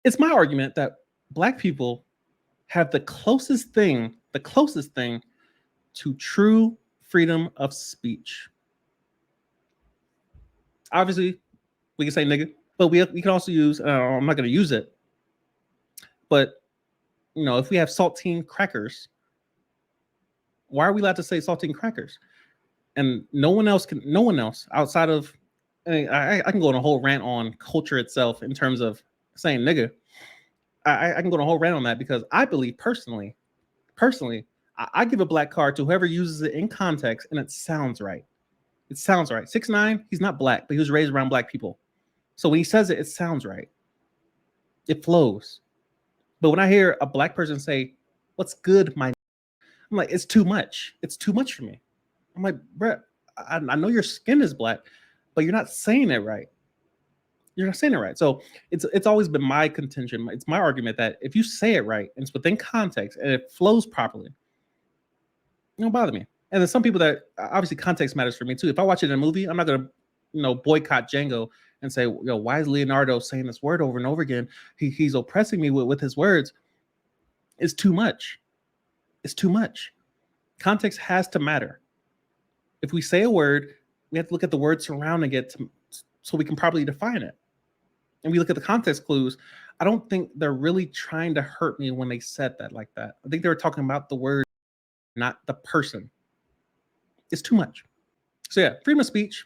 It's my argument that Black people have the closest thing to true freedom of speech. Obviously, we can say nigga, but we can also use, I'm not going to use it, but if we have saltine crackers, why are we allowed to say saltine crackers? And no one else outside of, I can go on a whole rant on culture itself in terms of saying nigga. I can go on a whole rant on that because I believe personally, I give a black card to whoever uses it in context and it sounds right. It sounds right. 6ix9ine, he's not black, but he was raised around black people. So when he says it, it sounds right. It flows. But when I hear a black person say, "What's good, my," I'm like, it's too much. It's too much for me. I'm like, bruh, I know your skin is black, but you're not saying it right. You're not saying it right. So it's always been my contention. It's my argument that if you say it right and it's within context and it flows properly, it don't bother me. And there's some people that obviously context matters for me too. If I watch it in a movie, I'm not gonna boycott Django and say, why is Leonardo saying this word over and over again? He's oppressing me with his words. It's too much. It's too much. Context has to matter. If we say a word, we have to look at the word surrounding it so we can properly define it. And we look at the context clues. I don't think they're really trying to hurt me when they said that like that. I think they were talking about the word, not the person. It's too much. So yeah, freedom of speech.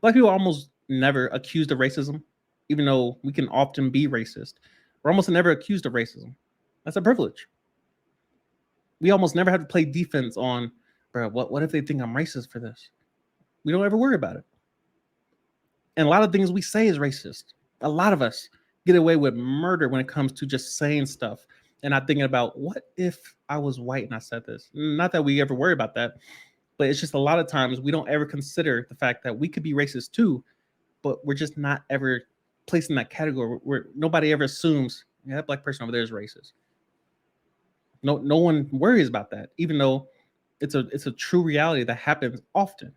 Black people are almost never accused of racism, even though we can often be racist. We're almost never accused of racism. That's a privilege. We almost never have to play defense on, bro, what if they think I'm racist for this? We don't ever worry about it. And a lot of things we say is racist. A lot of us get away with murder when it comes to just saying stuff and not thinking about, what if I was white and I said this? Not that we ever worry about that, but it's just a lot of times we don't ever consider the fact that we could be racist too, but we're just not ever placed in that category where nobody ever assumes, yeah, that black person over there is racist. No one worries about that, even though it's a true reality that happens often.